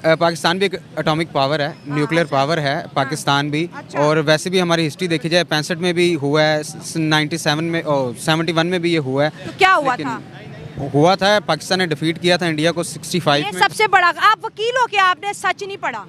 पाकिस्तान भी एक atomic power है, न्यूक्लियर पावर है पाकिस्तान भी। अच्छा। और वैसे भी हमारी हिस्ट्री देखी जाए 65 में भी हुआ है, 97 में 71 में भी ये हुआ है। तो क्या हुआ था? हुआ था, पाकिस्तान ने डिफीट किया था इंडिया को 65 ये में। सबसे बड़ा, आप वकील हो क्या, आपने सच नहीं पढ़ा?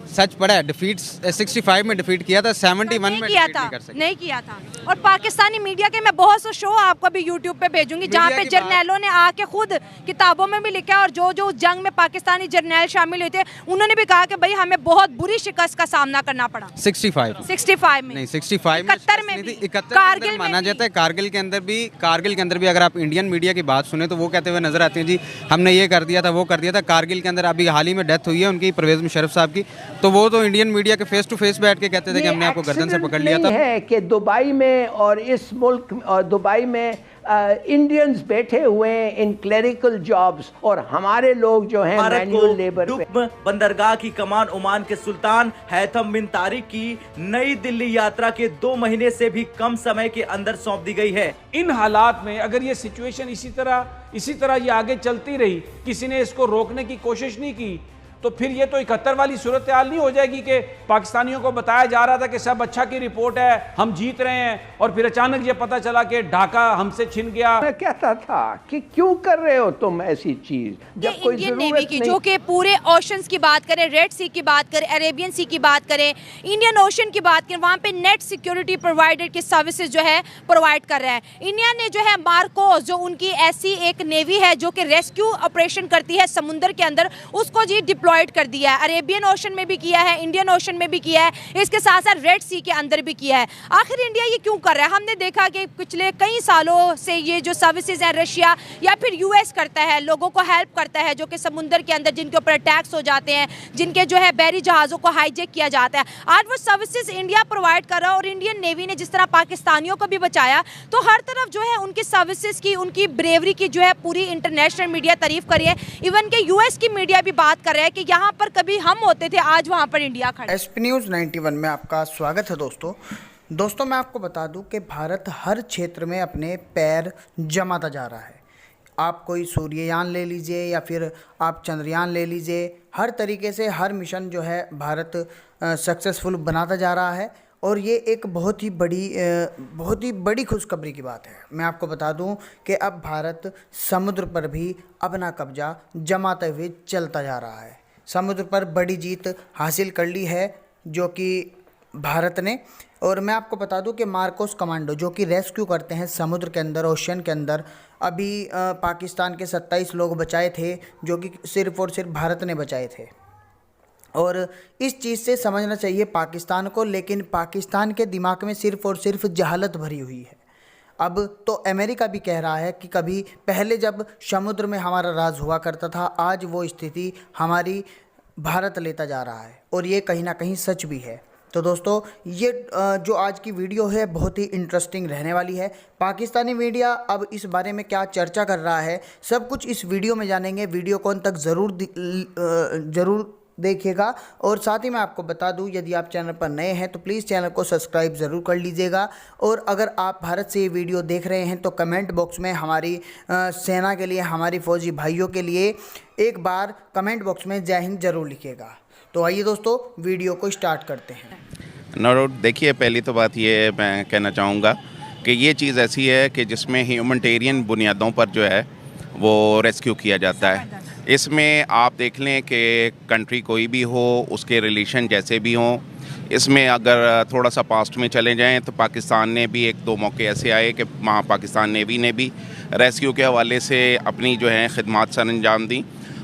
सच पड़ा है, डिफीट 65 में डिफीट किया था, 71 में किया defeat था, नहीं कर सके। नहीं किया था। और पाकिस्तानी मीडिया के मैं बहुत से शो आपको भी यूट्यूब पे भेजूंगी जहाँ पे मीडिया की जर्नैलों ने आके खुद किताबों में भी लिखा है, और जो जो जंग में पाकिस्तानी जर्नैल शामिल हुए थे उन्होंने भी कहा कि भाई हमें बहुत बुरी शिकस्त का सामना करना पड़ा। 65 में नहीं, 65 में 71 में भी, 71 कारगिल में माना भी। जाता है। कारगिल के अंदर भी अगर आप इंडियन मीडिया की बात सुने तो वो कहते हुए नजर आते हैं जी हमने ये कर दिया था, वो कर दिया था। कारगिल के अंदर अभी हाल ही में डेथ हुई है उनकी, परवेज मुशर्रफ साहब की, तो वो तो इंडियन मीडिया के फेस टू फेस बैठ के कहते थे कि हमने आपको गर्दन से पकड़ लिया था। है कि दुबई में और इस मुल्क और दुबई में इंडियंस बैठे हुए हैं इन क्लरिकल जॉब्स, और हमारे लोग जो हैं मैनुअल लेबर पे। बंदरगाह की कमान ओमान के सुल्तान हैथम बिन तारिक की नई दिल्ली यात्रा के 2 महीने से भी कम समय के अंदर सौंप दी गई है। इन हालात में अगर ये सिचुएशन इसी तरह ये आगे चलती रही, किसी ने इसको रोकने की कोशिश नहीं की, तो फिर ये तो 71 वाली सूरत हाल नहीं हो जाएगी कि पाकिस्तानियों को बताया जा रहा था कि सब अच्छा की रिपोर्ट है, हम जीत रहे हैं, और फिर अचानक ये पता चला कि ढाका हमसे छिन गया। मैं कहता था कि क्यों कर रहे हो तुम ऐसी चीज जब कोई इंडियन नेवी जरूरत की, नहीं। जो कि पूरे ओशंस की बात करें, रेड सी की बात करें, अरेबियन सी की बात करें, इंडियन ओशन की बात करें, वहाँ पे नेट सिक्योरिटी प्रोवाइडर की सर्विसेज जो है प्रोवाइड कर रहा है। इंडिया ने जो है मार्कोस, जो उनकी ऐसी एक नेवी है जो कि रेस्क्यू ऑपरेशन करती है समुद्र के अंदर, उसको जी डिप्लॉयड कर दिया है। अरेबियन ओशन में भी किया है, इंडियन ओशन में भी किया है, इसके साथ साथ रेड सी के अंदर भी किया है। आखिर इंडिया ये क्यों कर रहा है? हमने देखा कि पिछले कई सालों से ये जो सर्विसेज है रशिया या फिर यूएस करता है, लोगों को हेल्प करता है जो कि समुद्र के अंदर जिनके ऊपर अटैक्स हो जाते हैं, जिनके जो है बहरी जहाज़ों को हाईजैक किया जाता है। आज वो सर्विसेज इंडिया प्रोवाइड कर रहा है, और इंडियन नेवी ने जिस तरह पाकिस्तानियों को भी बचाया, तो हर तरफ जो है उनकी सर्विसेज की, उनकी ब्रेवरी की जो है पूरी इंटरनेशनल मीडिया तारीफ करी है। इवन के यूएस की मीडिया भी बात कर रहा है कि यहाँ पर कभी हम होते थे, आज वहाँ पर इंडिया खड़ा। एसपी न्यूज़ 91 में आपका स्वागत है दोस्तों मैं आपको बता दूं कि भारत हर क्षेत्र में अपने पैर जमाता जा रहा है। आप कोई सूर्ययान ले लीजिए या फिर आप चंद्रयान ले लीजिए, हर तरीके से हर मिशन जो है भारत सक्सेसफुल बनाता जा रहा है, और ये एक बहुत ही बड़ी खुशखबरी की बात है। मैं आपको बता दूं कि अब भारत समुद्र पर भी अपना कब्जा जमाते हुए चलता जा रहा है। समुद्र पर बड़ी जीत हासिल कर ली है जो कि भारत ने। और मैं आपको बता दूं कि मार्कोस कमांडो जो कि रेस्क्यू करते हैं समुद्र के अंदर, ओशन के अंदर, अभी पाकिस्तान के 27 लोग बचाए थे जो कि सिर्फ़ और सिर्फ भारत ने बचाए थे। और इस चीज़ से समझना चाहिए पाकिस्तान को, लेकिन पाकिस्तान के दिमाग में सिर्फ़ और सिर्फ जहालत भरी हुई है। अब तो अमेरिका भी कह रहा है कि कभी पहले जब समुद्र में हमारा राज हुआ करता था, आज वो स्थिति हमारी भारत लेता जा रहा है, और ये कहीं ना कहीं सच भी है। तो दोस्तों ये जो आज की वीडियो है बहुत ही इंटरेस्टिंग रहने वाली है। पाकिस्तानी मीडिया अब इस बारे में क्या चर्चा कर रहा है, सब कुछ इस वीडियो में जानेंगे। वीडियो को अंत तक ज़रूर देखिएगा। और साथ ही मैं आपको बता दूं, यदि आप चैनल पर नए हैं तो प्लीज़ चैनल को सब्सक्राइब ज़रूर कर लीजिएगा। और अगर आप भारत से ये वीडियो देख रहे हैं तो कमेंट बॉक्स में हमारी सेना के लिए, हमारी फौजी भाइयों के लिए एक बार कमेंट बॉक्स में जय हिंद ज़रूर लिखिएगा। तो आइए दोस्तों वीडियो को स्टार्ट करते हैं। नो डाउट, देखिए पहली तो बात ये मैं कहना चाहूँगा कि ये चीज़ ऐसी है कि जिसमें ह्यूमैनिटेरियन बुनियादों पर जो है वो रेस्क्यू किया जाता है। इसमें आप देख लें कि कंट्री कोई भी हो, उसके रिलेशन जैसे भी हों, इसमें अगर थोड़ा सा पास्ट में चले जाएं तो पाकिस्तान ने भी 1-2 मौके ऐसे आए कि वहाँ पाकिस्तान नेवी ने भी रेस्क्यू के हवाले से अपनी जो है खिदमात सर अंजाम दी।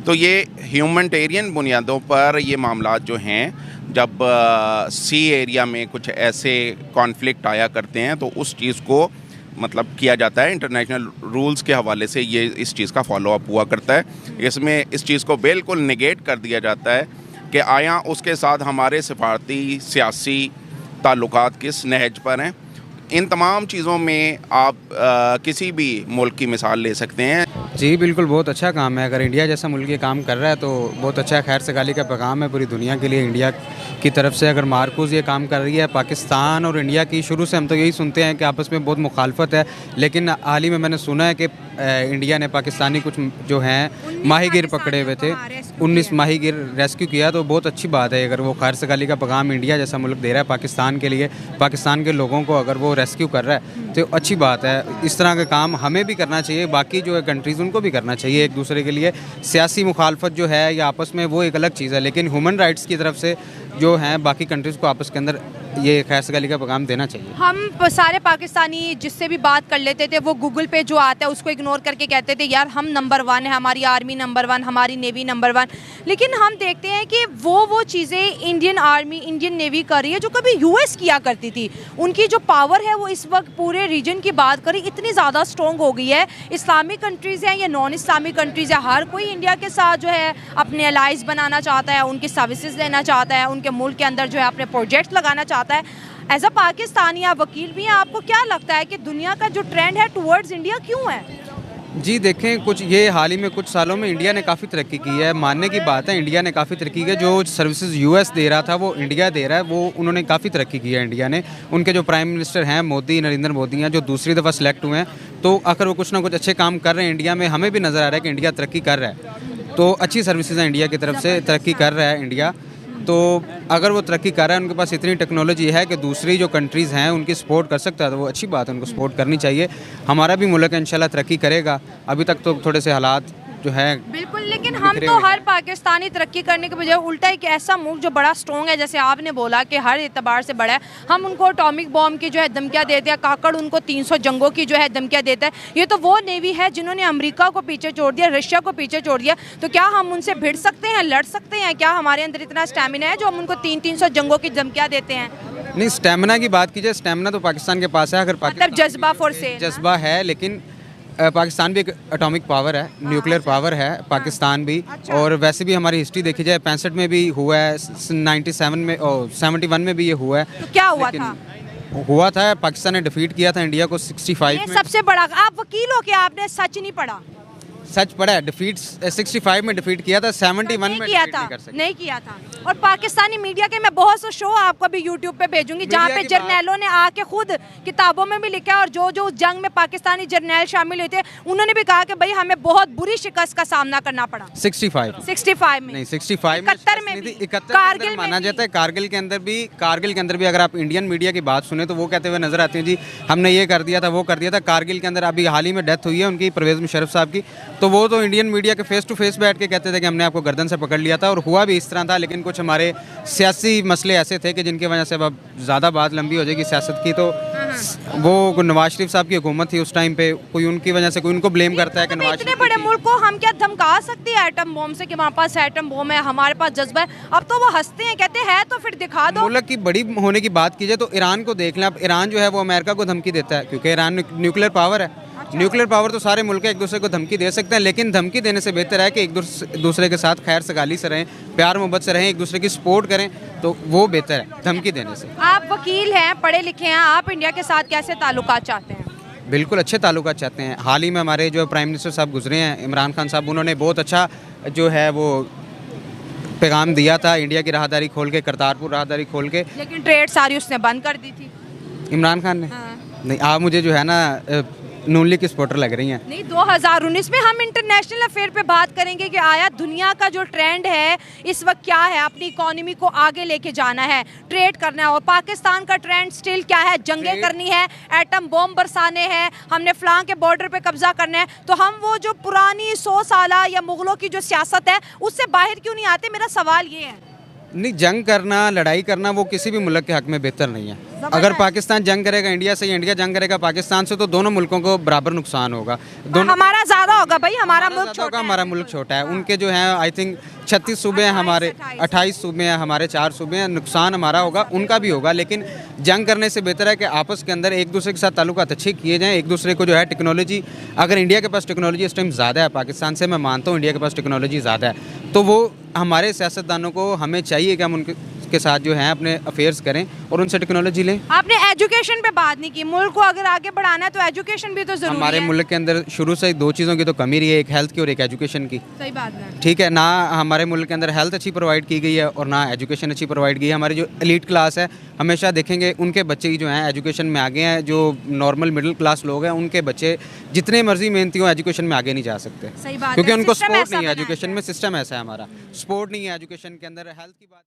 तो ये ह्यूमैनिटेरियन बुनियादों पर ये मामलात जो हैं, जब सी एरिया में कुछ ऐसे कॉन्फ्लिक्ट आया करते हैं तो उस चीज़ को मतलब किया जाता है। इंटरनेशनल रूल्स के हवाले से ये इस चीज़ का फॉलो अप हुआ करता है। इसमें इस चीज़ को बिल्कुल निगेट कर दिया जाता है कि आया उसके साथ हमारे सफारती सियासी ताल्लुकात किस नहज पर हैं। इन तमाम चीज़ों में आप किसी भी मुल्क की मिसाल ले सकते हैं। जी बिल्कुल, बहुत अच्छा काम है। अगर इंडिया जैसा मुल्क ये काम कर रहा है तो बहुत अच्छा है। खैर सगाली का पैगाम है पूरी दुनिया के लिए इंडिया की तरफ से। अगर मार्कोस ये काम कर रही है, पाकिस्तान और इंडिया की शुरू से हम तो यही सुनते हैं कि आपस में बहुत मुखालफत है, लेकिन हाल ही में मैंने सुना है कि इंडिया ने पाकिस्तानी कुछ जो हैं माहीगीर पकड़े हुए थे, 19 माहीगीर रेस्क्यू किया, तो बहुत अच्छी बात है। अगर वो खैर-सगाली का पैगाम इंडिया जैसा मुल्क दे रहा है पाकिस्तान के लिए, पाकिस्तान के लोगों को अगर वो रेस्क्यू कर रहा है तो अच्छी बात है। इस तरह का काम हमें भी करना चाहिए, बाकी जो है कंट्रीज़ उनको भी करना चाहिए एक दूसरे के लिए। सियासी मुखालफत जो है या आपस में वो एक अलग चीज़ है, लेकिन ह्यूमन राइट्स की तरफ से जो हैं बाकी कंट्रीज़ को आपस के अंदर ये खैर-सगाली का पैगाम देना चाहिए। हम सारे पाकिस्तानी जिससे भी बात कर लेते थे वो गूगल पे जो आता है उसको इग्नोर करके कहते थे यार हम नंबर 1 है, हमारी आर्मी नंबर 1, हमारी नेवी नंबर 1। लेकिन हम देखते हैं कि वो चीज़ें इंडियन आर्मी, इंडियन नेवी कर रही है जो कभी यूएस किया करती थी। उनकी जो पावर है वो इस वक्त पूरे रीजन की बात करें इतनी ज़्यादा स्ट्रॉन्ग हो गई है। इस्लामिक कंट्रीज़ हैं या नॉन इस्लामिक कंट्रीज़ है, हर कोई इंडिया के साथ जो है अपने अलाइज बनाना चाहता है, उनकी सर्विसेज लेना चाहता है, उनके मुल्क के अंदर जो है अपने प्रोजेक्ट्स लगाना चाहता है। एज अ पाकिस्तानी आप वकील भी हैं, आपको क्या लगता है कि दुनिया का जो ट्रेंड है टुवर्ड्स इंडिया क्यों है? जी देखें, कुछ ये हाल ही में कुछ सालों में इंडिया ने काफ़ी तरक्की की है, मानने की बात है। इंडिया ने काफ़ी तरक्की की है, जो सर्विसेज यूएस दे रहा था वो इंडिया दे रहा है, वो उन्होंने काफ़ी तरक्की की है इंडिया ने। उनके जो प्राइम मिनिस्टर हैं मोदी, नरेंद्र मोदी हैं, जो दूसरी दफ़ा सेलेक्ट हुए हैं, तो अगर वो कुछ ना कुछ अच्छे काम कर रहे हैं इंडिया में, हमें भी नज़र आ रहा है कि इंडिया तरक्की कर रहा है। तो अच्छी सर्विसेज हैं इंडिया की तरफ से, तरक्की कर रहा है इंडिया। तो अगर वो तरक्की कर रहा है, उनके पास इतनी टेक्नोलॉजी है कि दूसरी जो कंट्रीज़ हैं उनकी सपोर्ट कर सकता है, तो वो अच्छी बात है, उनको सपोर्ट करनी चाहिए। हमारा भी मुल्क इंशाल्लाह तरक्की करेगा। अभी तक तो थोड़े से हालात जो है बिल्कुल, लेकिन हम तो हर पाकिस्तानी तरक्की करने के बजाय उल्टा एक ऐसा मुल्क जो बड़ा स्ट्रॉन्ग है, जैसे आपने बोला कि हर एतबार से बड़ा है, हम उनको एटॉमिक बॉम्ब की जो है धमकियाँ देते हैं, काकड़ उनको 300 जंगों की जो है धमकियाँ देता है। ये तो वो नेवी है जिन्होंने अमेरिका को पीछे छोड़ दिया, रशिया को पीछे छोड़ दिया। तो क्या हम उनसे भिड़ सकते हैं, लड़ सकते हैं? क्या हमारे अंदर इतना स्टेमिना है जो हम उनको 300 जंगों की धमकियाँ देते हैं? नहीं, स्टेमिना की बात कीजिए, स्टेमिना तो पाकिस्तान के पास है। अगर मतलब जज्बा फॉर से जज्बा है, लेकिन पाकिस्तान भी एक एटॉमिक पावर है, न्यूक्लियर पावर है पाकिस्तान भी। और वैसे भी हमारी हिस्ट्री देखी जाए 65 में भी हुआ है, 97 में और 71 में भी ये हुआ है। तो क्या हुआ था? हुआ था पाकिस्तान ने डिफीट किया था इंडिया को 65 में। सबसे बड़ा, आप वकील हो, क्या आपने सच नहीं पढ़ा? सच पड़ा है, डिफीट 65 में डिफीट किया था, 71 में किया था, नहीं किया था। और पाकिस्तानी मीडिया के मैं बहुत से शो आपको भी यूट्यूब पे भेजूंगी जहाँ पे जर्नैलों ने आके खुद किताबों में भी लिखा है, और जो जंग में पाकिस्तानी जर्नैल शामिल हुए थे उन्होंने भी कहा कि भाई हमें बहुत बुरी शिकस्त का सामना करना पड़ा। 65 में नहीं, 65 में 71 में भी, 71 में माना जाता है। कारगिल के अंदर भी अगर आप इंडियन मीडिया की बात सुने तो वो कहते हुए नजर आते हैं जी हमने ये कर दिया था, वो कर दिया था। कारगिल के अंदर अभी हाल ही में डेथ हुई है उनकी, परवेज़ मुशर्रफ साहब की, तो वो तो इंडियन मीडिया के फेस टू फेस बैठ के कहते थे कि हमने आपको गर्दन से पकड़ लिया था, और हुआ भी इस तरह था। लेकिन कुछ हमारे सियासी मसले ऐसे थे कि जिनकी वजह से अब ज़्यादा बात लंबी हो जाएगी सियासत की, तो वो नवाज शरीफ साहब की हुकूमत थी उस टाइम पे, कोई उनकी वजह से कोई उनको ब्लेम करता है कि नवाज इतने बड़े मुल्क को हम क्या धमका सकते हैं एटम बॉम्ब से कि हमारे पास एटम बॉम्ब है, हमारे पास जज्बा है? अब तो वो हंसते हैं, कहते हैं तो फिर दिखा दो। मुल्क की बड़ी होने की बात कीजिए तो ईरान को देख लें। अब ईरान जो है वो अमेरिका को धमकी देता है क्योंकि ईरान न्यूक्लियर पावर है। न्यूक्लियर पावर तो सारे मुल्क एक दूसरे को धमकी दे सकते हैं, लेकिन धमकी देने से बेहतर है कि एक दूसरे के साथ खैर सगाली से रहें, प्यार मोहब्बत से रहें, एक दूसरे की सपोर्ट करें, तो वो बेहतर है धमकी देने से। आप वकील हैं, पढ़े लिखे हैं, आप इंडिया के साथ कैसे ताल्लुकात चाहते हैं? बिल्कुल अच्छे ताल्लुकात चाहते हैं। हाल ही में हमारे जो प्राइम मिनिस्टर साहब गुजरे हैं, इमरान खान साहब, उन्होंने बहुत अच्छा जो है वो पैगाम दिया था, इंडिया की राहदारी खोल के, करतारपुर राहदारी खोल के। लेकिन ट्रेड सारी उसने बंद कर दी थी इमरान खान ने। नहीं, आप मुझे जो है ना नून लीग की सपोर्टर लग रही हैं। नहीं, 2019 में हम इंटरनेशनल अफेयर पे बात करेंगे कि आया दुनिया का जो ट्रेंड है इस वक्त क्या है, अपनी इकोनॉमी को आगे लेके जाना है, ट्रेड करना है, और पाकिस्तान का ट्रेंड स्टिल क्या है, जंगें करनी है, एटम बॉम्ब बरसाने हैं, हमने फलां के बॉर्डर पे कब्जा करना है। तो हम वो जो पुरानी 100 साल या मुगलों की जो सियासत है उससे बाहर क्यों नहीं आते? मेरा सवाल ये है। नहीं, जंग करना, लड़ाई करना वो किसी भी मुल्क के हक में बेहतर नहीं है। अगर पाकिस्तान जंग करेगा इंडिया से या इंडिया जंग करेगा पाकिस्तान से, तो दोनों मुल्कों को बराबर नुकसान होगा। दोनों हमारा ज़्यादा होगा भाई, हमारा मुल्क छोटा है। हमारा मुल्क छोटा है, उनके जो हैं आई थिंक 36 सूबे हैं, हमारे 28 सूबे हैं, हमारे 4 सूबे हैं। नुकसान हमारा होगा, उनका भी होगा, लेकिन जंग करने से बेहतर है कि आपस के अंदर एक दूसरे के साथ ताल्लुकात अच्छे किए जाएँ। एक दूसरे को जो है टेक्नोलॉजी, अगर इंडिया के पास टेक्नोलॉजी इस टाइम ज़्यादा है पाकिस्तान से, मैं मानता हूँ इंडिया के पास टेक्नोलॉजी ज़्यादा है, तो वो हमारे सियासतदानों को, हमें चाहिए कि हम उनके के साथ जो है अपने अफेयर्स करें और उनसे टेक्नोलॉजी लें। आपने एजुकेशन पे बात नहीं की, मुल्क को अगर आगे बढ़ाना है तो एजुकेशन भी तो जरूरी हमारे है। मुल्क के अंदर शुरू से 2 चीज़ों की तो कमी रही है, एक हेल्थ की और एक एजुकेशन की। सही बात है। ठीक है ना, हमारे मुल्क के अंदर हेल्थ अच्छी प्रोवाइड की गई है और ना एजुकेशन अच्छी प्रोवाइड की है। हमारी जो एलीट क्लास है हमेशा देखेंगे उनके बच्चे ही जो हैं एजुकेशन में आगे हैं, जो नॉर्मल मिडिल क्लास लोग हैं उनके बच्चे जितने मर्जी मेहनती हो एजुकेशन में आगे नहीं जा सकते, सही बात क्योंकि है, उनको सिस्टम सपोर्ट ऐसा नहीं है। बनाया एजुकेशन है। में सिस्टम ऐसा है, हमारा सपोर्ट नहीं है एजुकेशन के अंदर। हेल्थ की बात